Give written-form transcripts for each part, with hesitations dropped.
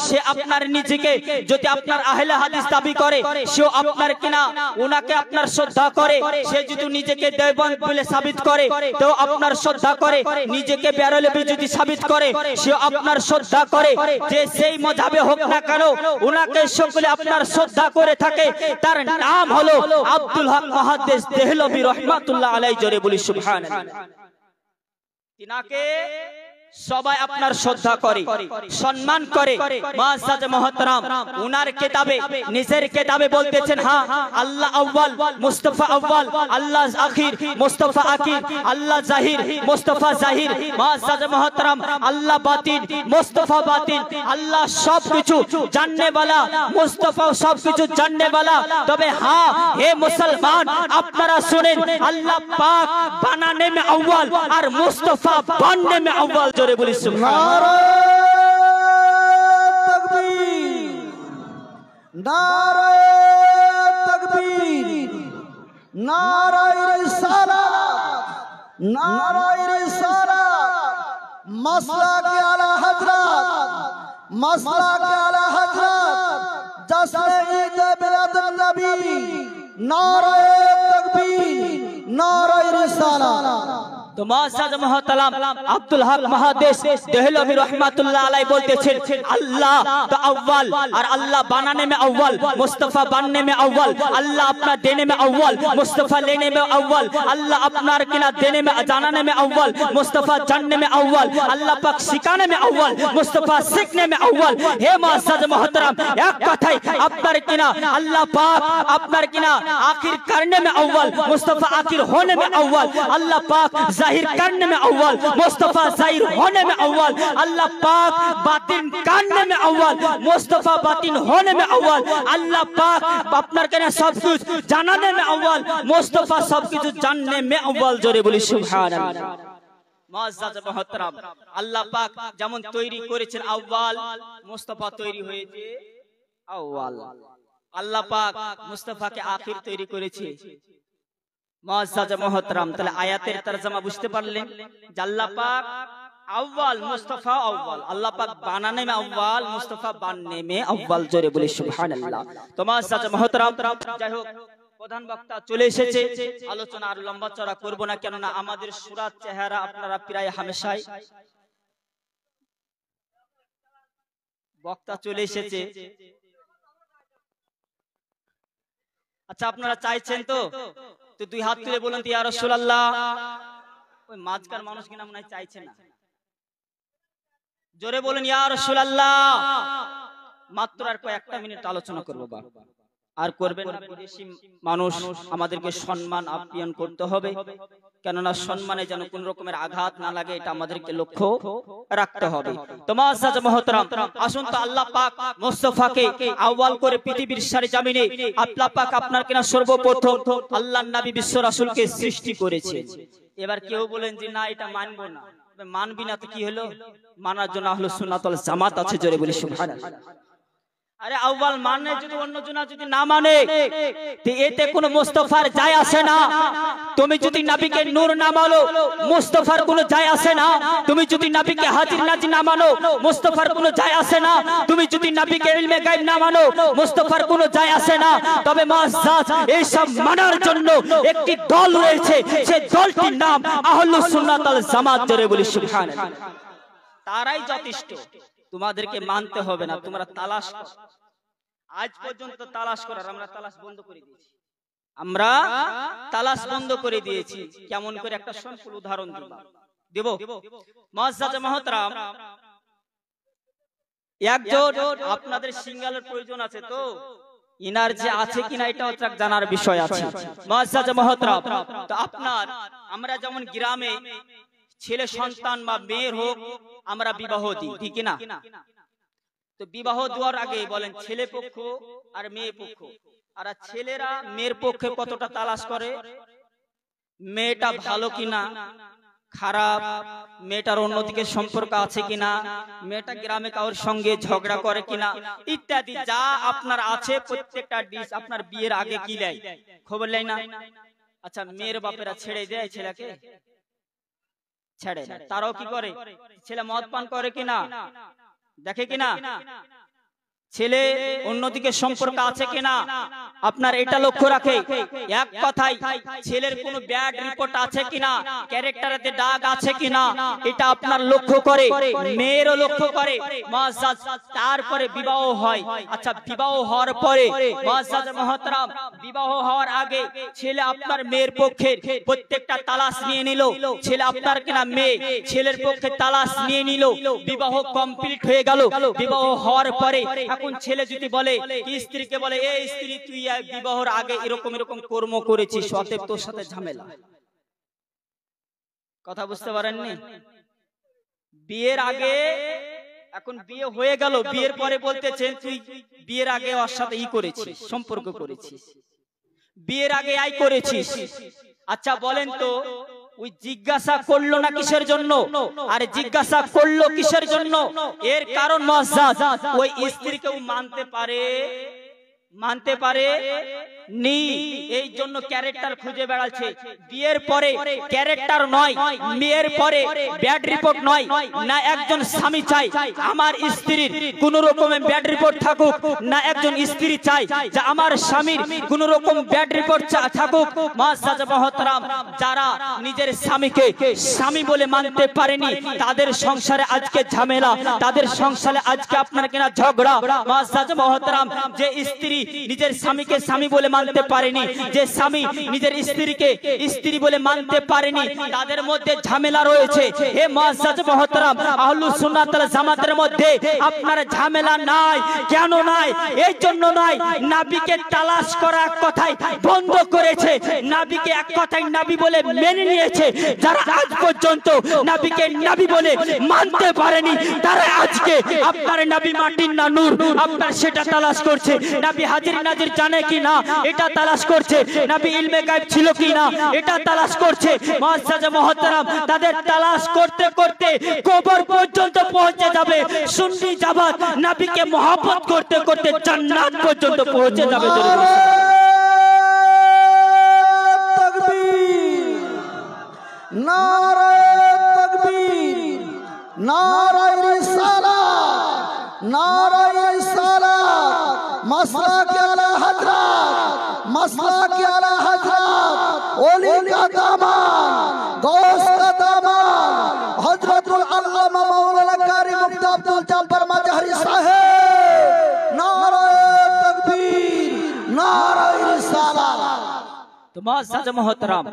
সে আপনার নিজেকে যদি আপনার আহলে হাদিস দাবি করে, সেও আপনার কিনা ওনাকে আপনার শ্রদ্ধা করে। সে যদি নিজেকে দেওবন্দ বলে সাবিত করে তো আপনার শ্রদ্ধা করে, নিজেকে বেরলভী যদি সাবিত করে সেও আপনার শ্রদ্ধা করে। যে সেই মযহাবে হোক না কেন ওনাকে সকলে আপনার শ্রদ্ধা করে থাকে। তার নাম হলো আব্দুল হক মুহাদ্দিস দেহলভী রাহমাতুল্লাহ আলাইহি। জোরে বলি সুবহানাল্লাহ। তিনাকে সবাই আপনার শ্রদ্ধা করে, সম্মান করে। মুআজ্জাজ মুহতারাম, উনার কিতাবে নিজের কিতাবে বলতেছেন, হ্যাঁ আল্লাহ আউয়াল, মুস্তাফা আউয়াল, আল্লাহ আখির, মুস্তাফা আখির, আল্লাহ জাহির, মুস্তাফা জাহির। মুআজ্জাজ মুহতারাম, আল্লাহ বাতিন, মুস্তাফা বাতিন, আল্লাহ সবকিছু জাননে वाला, মুস্তাফা সবকিছু জাননে वाला। তবে হ্যাঁ হে মুসলমান, আপনারা শুনেন, আল্লাহ পাক বানানে में अव्वल और मुस्तफा बनने में अव्वल। जोरे बोली सुभान तकबीर, नारे तकबीर, नारे रिसालत, नारे रिसालत। मसला के आला हजरत, मसला के आला हजरत, जश्न ईद मिलादुन नबी, नारे तकबीर, नारे रिसालत। तो मुआज्जज मुहतरम अब्दुल हक मुहद्दिस देहलवी रहमतुल्लाह अलैहि बोलतेছেন, अल्लाह तो अव्वल और अल्लाह बनाने में अव्वल, मुस्तफा बनने में अव्वल। अल्लाह अपना देने में अव्वल, मुस्तफा लेने में अव्वल। अल्लाह अपना किना देने में जानने में अव्वल, मुस्तफा जानने में अव्वल। अल्लाह पाक सिखाने में अव्वल, मुस्तफा सीखने में अव्वल। हे मुआज्जज मुहतरम, एक কথাই আপনার কিনা अल्लाह पाक আপনার কিনা आखिर करने में अव्वल, मुस्तफा आखिर होने में अव्वल। अल्लाह पाक जाहिर करने में अव्वल, मुस्तफा जाहिर होने में अव्वल। अल्लाह पाक बातिन करने में अव्वल, मुस्तफा बातिन होने में अव्वल। अल्लाह पाक अपना कहना सब कुछ जानने में अव्वल, मुस्तफा सब कुछ जानने में अव्वल। जोरे बोली सुभान अल्लाह। मुआज्जज मुहतरम, আল্লাহ পাক যেমন তৈরি করেছেন আউয়াল, মুস্তাফা তৈরি হয়েছে আউয়াল। আল্লাহ পাক মুস্তাফাকে আখির তৈরি করেছে। মুআজ্জাজ মুহতারাম, তাহলে আয়াতের তরজমা বুঝতে পারলেন যে আল্লাহ পাক अव्वल, मुस्तफा अव्वल। अल्लाह पाक बनाने में अव्वल, मुस्तफा बनने में अव्वल। जोरे बोले सुबहानाल्लाह। तो मुआज्जाज मुहताराम, যাই হোক প্রধান বক্তা চলে এসেছে। আলোচনা আর লম্বা চড়া করব না, কেননা আমাদের সুরাত চেহারা আপনারা প্রায় হামেশাই। বক্তা চলে এসেছে। আচ্ছা আপনারা চাইছেন তো দুই হাত তুলে বলুন ইয়া রাসূলুল্লাহ। ওই মাঝকার মানুষ কিনা মনে হয় চাইছে না। জোরে বলুন ইয়া রাসূলুল্লাহ। মাত্র আর কয়েকটা মিনিট আলোচনা করব বা আর করবেন না। বিদেশি মানুষ, আমাদেরকে সম্মান আপ্যায়ন করতে হবে, কেননা সম্মানে যেন কোন রকমের আঘাত না লাগে, এটা আমাদেরকে লক্ষ্য রাখতে হবে। তো মুআজ্জাজ মুহতারাম, আসুন তো আল্লাহ পাক মুস্তাফাকে আউয়াল করে পৃথিবীর সারে জমিনে আল্লাহ পাক আপনার কিনা সর্বপ্রথম আল্লাহর নবী বিশ্ব রাসূলকে সৃষ্টি করেছে। এবার কেউ বলেন যে না এটা মানবো না, মানবি না তো কি হলো? মানার জন্য আহলুস সুন্নাত ওয়াল জামাত আছে। জোরে বলি সুবহানাল্লাহ। আরে আউয়াল মানে যদি অন্য জনা যদি না মানে তো এতে কোনো মুস্তাফার যায় আসে না। তুমি যদি নবীকে নূর না মানো, মুস্তাফার কোনো যায় আসে না। তুমি যদি নবীকে হাজির নাজির না মানো, মুস্তাফার কোনো যায় আসে না। তুমি যদি নবীকে ইলমে গায়ব না মানো, মুস্তাফার কোনো যায় আসে না। তবে মুআজ্জাজ, এই সব মানার জন্য একটি দল রয়েছে, সেই দলটির নাম আহলুস সুন্নাত ওয়াল জামাত। জোরে বলি সুবহানাল্লাহ। তারাই যথেষ্ট, তোমাদেরকে মানতে হবে না। তোমরা তালাশ করো। আজ পর্যন্ত তালাশ করার আমরা তালাশ বন্ধ করে দিয়েছি। আমরা তালাশ বন্ধ করে দিয়েছি। কেমন করে একটা সম্পূর্ণ উদাহরণ দেব। মুআজ্জাজ মুহতারাম, একজন আপনাদের সিঙ্গালের প্রয়োজন আছে তো, ইনার যে আছে কিনা এটা হচ্ছে জানার বিষয় আছে। মুআজ্জাজ মুহতারাম, তো আপনার আমরা যেমন গ্রামে ছেলে সন্তান বা মেয়ের হোক আমরা বিবাহ দিই, ঠিক না? তো বিবাহ দেওয়ার আগে বলেন ছেলে পক্ষ আর মেয়ে পক্ষ, আর ছেলেরা মেয়ের পক্ষে কতটা তালাশ করে, মেয়েটা ভালো কিনা, খারাপ, মেয়েটার অন্যদিকে সম্পর্ক আছে কিনা, মেয়েটা গ্রামে কারোর সঙ্গে ঝগড়া করে কিনা, ইত্যাদি যা আপনার আছে প্রত্যেকটা ডিস আপনার বিয়ের আগে কি দেয়, খবর নেয় না? আচ্ছা মেয়ের বাপেরা ছেড়ে দেয় ছেলেকে? ছেড়ে না। তারাও কি করে? ছেলে মদ পান করে কিনা? দেখে কিনা, ছেলে অন্যদিকে সম্পর্ক আছে কিনা আপনার এটা লক্ষ্য রাখে। এক কথায় ছেলের কোনো ব্যাড রিপোর্ট আছে কিনা, ক্যারেক্টারেতে দাগ আছে কিনা এটা আপনার লক্ষ্য করে, মেয়েরও লক্ষ্য করে। মুআজ্জাজ, তারপরে বিবাহ হয়। আচ্ছা, বিবাহ হওয়ার পরে মুআজ্জাজ মুহতারাম, বিবাহ হওয়ার আগে ছেলে আপনার মেয়ের পক্ষে প্রত্যেকটা তালাশ নিয়ে নিল, ছেলে আপনার কিনা মেয়ে ছেলের পক্ষে তালাশ নিয়ে নিল, বিবাহ কমপ্লিট হয়ে গেল। বিবাহ হওয়ার পরে এখন ছেলে যদি বলে, স্ত্রীকে বলে, এই স্ত্রী তুই বিবাহের আগে এরকম এরকম কর্ম করেছিস, অতএব তোর সাথে ঝামেলা। কথা বুঝতে পারেননি? বিয়ের আগে, এখন বিয়ে হয়ে গেল, বিয়ের পরে বলতেছেন তুই বিয়ের আগে ওর সাথে করেছিস, সম্পর্ক করেছিস, বিয়ের আগে করেছিস। আচ্ছা বলেন তো, ওই জিজ্ঞাসা করলো না কিসের জন্য? আর জিজ্ঞাসা করলো কিসের জন্য? এর কারণ মুআজ্জাজ ওই স্ত্রীকেও মানতে পারে নি, এই জন্য ক্যারেক্টার খুঁজে বেড়াচ্ছে। বিয়ের পরে ক্যারেক্টার নয়, মেয়ের পরে ব্যাড রিপোর্ট নয়, না একজন স্বামী চাই আমার স্ত্রীর কোন রকমের ব্যাড রিপোর্ট থাকুক, না একজন স্ত্রী চাই যে আমার স্বামীর কোন রকম ব্যাড রিপোর্ট থাকুক। মুআজ্জাজ মুহতারাম, যারা নিজের স্বামীকে স্বামী বলে মানতে পারেনি তাদের সংসারে আজকে ঝামেলা, তাদের সংসারে আজকে আপনার কিনা ঝগড়া। মুআজ্জাজ মুহতারাম, যে স্ত্রী নিজের স্বামীকে স্বামী বলে মানতে পারেনি, যে স্বামী নিজের স্ত্রীকে স্ত্রী বলে মানতে পারেনি, তাদের মধ্যে ঝামেলা রয়েছে। হে মুআজ্জাজ মুহতারাম, আহলুস সুন্নাত ওয়াল জামাতের মধ্যে আপনার ঝামেলা নাই। কেন নাই? এই জন্য নাই, নবীকে তালাশ করা এক কথায় বন্ধ করেছে, নবীকে এক কথায় নবী বলে মেনে নিয়েছে। যারা আজ পর্যন্ত নবীকে নবী বলে মানতে পারেনি তারা আজকে আপনার নবী মাটির না নূর আপনার সেটা তালাশ করছে। নবী হাজির নাজির জানে কি না এটা তালাশ করছে, নবী ইলমে গায়ব ছিল কি না এটা তালাশ করছে। মুআজ্জাজ মুহতারাম, তাদের তালাশ করতে করতে কবর পর্যন্ত পৌঁছে যাবে। সুন্নি জামাত নবীকে মহব্বত করতে করতে জান্নাত পর্যন্ত পৌঁছে যাবে। নারায়ে তাকবীর, নারায়ে রিসালাত, নারায়ে রিসালাত, মাসলাক আলা হযরত, মাসলাক আলা হযরত, ওলি কা দামান, গৌস কা দামান, হযরতুল আল্লামা মাওলানা কারি মুফতি আব্দুল জব্বার মাজহারি সাহেব। নারায়ে তাকবীর, নারায়ে রিসালাত। তো মুআজ্জাজ মুহতারাম,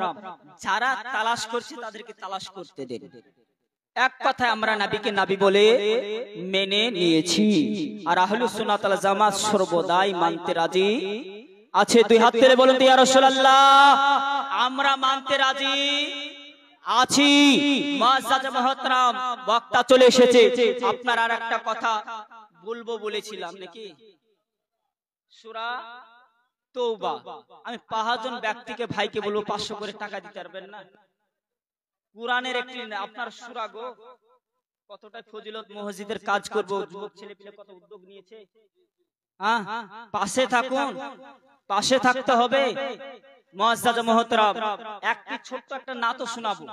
যারা তালাশ করছে তাদেরকে তালাশ করতে দেন। এক কথায় আমরা নবীকে নবী বলে মেনে নিয়েছি, আর আহলুস সুন্নাত ওয়াল জামাত সর্বদাই মানতে রাজি আছে। দুই হাত তুলে বলুন ইয়া রাসূলুল্লাহ, আমরা মানতে রাজি আছি। মুআজ্জাজ মুহতারাম, বক্তা চলে এসেছে, আপনার আর একটা কথা বলবো বলেছিলাম নাকি, সূরা তওবা। আমি 5 জন ব্যক্তিকে ভাইকে বলবো 500 করে টাকা দিতে পারবেন না? কুরআনের একটি আপনার সূরা গো, কতটা ফজিলত মসজিদের কাজ করব, যুবক ছেলেপিলে কত উদ্যোগ নিয়েছে। হ্যাঁ, পাশে থাকুন, পাশে থাকতে হবে। মুআজ্জাজ মুহতারাম, একটি ছোট্ট একটা নাতও শোনাবো।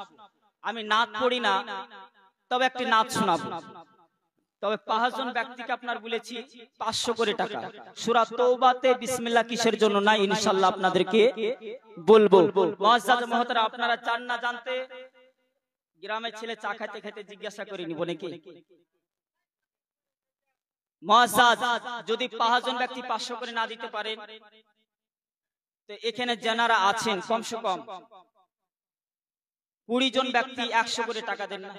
আমি নাত পড়ি না, তবে একটি নাত শোনাবো। তবে 5 জন ব্যক্তিকে আপনার বলেছি 500 করে টাকা। সূরা তওবাতে বিসমিল্লাহ কিসের জন্য নাই ইনশাআল্লাহ আপনাদেরকে বলবো। মুআজ্জাজ মুহতারাম, আপনারা চান না জানতে? গ্রামের ছেলে চা খেতে খেতে জিজ্ঞাসা করে নিব নাকি? মুআজ্জাজ, যদি 5 জন ব্যক্তি 500 করে না দিতে পারেন, তো এখানে যারা আছেন কমসে কম 20 জন ব্যক্তি 100 করে টাকা দেন না?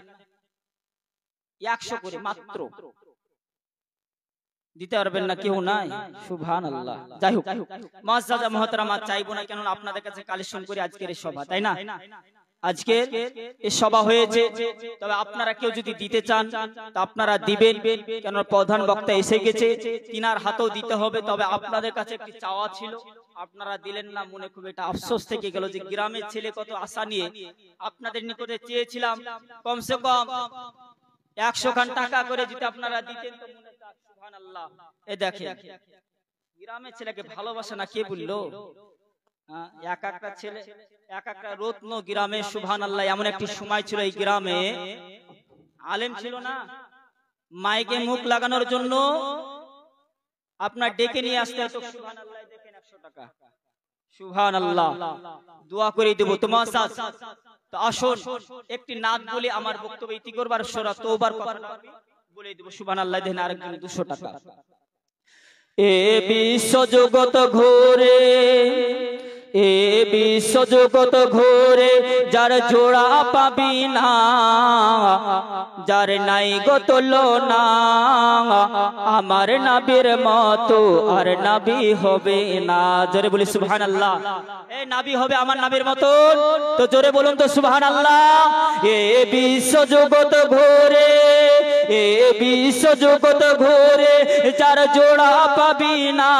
100 করে মাত্র দিতে পারবেন না? কেউ নাই? সুবহানাল্লাহ। যাই হোক, মুআজ্জাজ মুহতারাম, চাইবো না, কেন আপনাদের কাছে কালেকশন করে আজকের এই সভা, তাই না? আজকে এই সভা হয়েছে, তবে আপনারা কেউ যদি দিতে চান তা আপনারা দিবেন, কেন প্রধান বক্তা এসে গেছে, তিনার হাতেও দিতে হবে। তবে আপনাদের কাছে একটি চাওয়া ছিল, আপনারা দিলেন না, মনে খুব একটা আফসোস থেকে গেল যে গ্রামের ছেলে কত আশা নিয়ে আপনাদের নিকটে চেয়েছিলাম কমসে কম 100 খান টাকা করে যদি আপনারা দিতেন তো মনে হয়। সুবহানাল্লাহ। এই দেখেন, গ্রামের ছেলেকে ভালোবাসে না কে বললো? এক একটা ছেলে এক একটা রত্ন গ্রামে। সুবহানাল্লাহ। এমন একটি সময় ছিল এই গ্রামে আলেম ছিল না, মাইকে মুখ লাগানোর জন্য আপনার ডেকে নিয়ে আসতে হবে। সুবহানাল্লাহ দেখেন 100 টাকা। সুবহানাল্লাহ দোয়া করে দেব তোমার সাথে। তো আসুন একটি নাত বলে আমার বক্তব্য ইতি করবার সূরা তওবার কথা বলে দেব। সুবহানাল্লাহ দেখেন আরেকজন 200 টাকা। এ বিশ্ব জগৎ ঘোরে, এ বিশ্ব জগৎ ঘোরে, যার জোড়া পাবি না, যার নাই গো তুলনা, আমার নবীর মতো আর নবী হবে না। জোরে বলি সুবহানাল্লাহ। এই নবী হবে আমার নবীর মতো, তো জোরে বলুন তো সুবহানাল্লাহ। এ বিশ্ব জগৎ ঘোরে, এ বিশ্ব জগৎ ঘোরে, যার জোড়া পাবি না,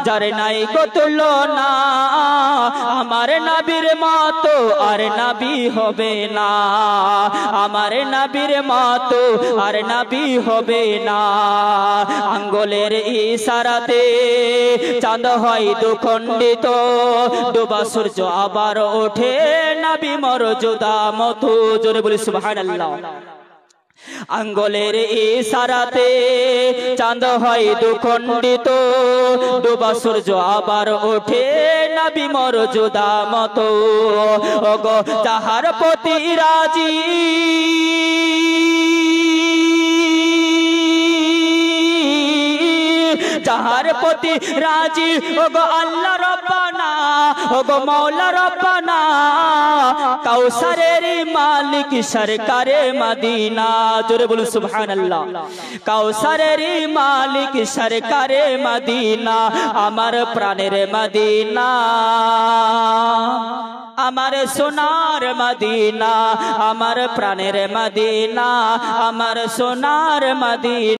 যার নাই গো তুলনা, আমার নবীর মতো আর নবী হবে না, আমার নবীর মতো আর নবী হবে না। আঙ্গুলের ইশারাতে চাঁদ হয় দুখণ্ডিত, ডোবা সূর্য আবার ওঠে, নবী মর্যাদা মতো। জোরে বলি সুবহানাল্লাহ। আঙ্গুলের ইশারাতে চাঁদ হয় দুখণ্ডিত, ডোবা সূর্য আবার ওঠে, নবী মর্যাদা মতো। ওগো যাহার প্রতি রাজি, যাহার প্রতি রাজি, ওগো আল্লাহ রব্বানা, ওগো মাওলা রব্বানা, কাউসারের মালিক সরকারে মদিনা। জোরে বলুন সুবহানাল্লাহ। কাউসারের মালিক সরকারে মদিনা, আমার প্রাণের মদিনা, আমার সোনার মদিনা, আমার প্রাণের মদিনা, আমার সোনার মদিনা।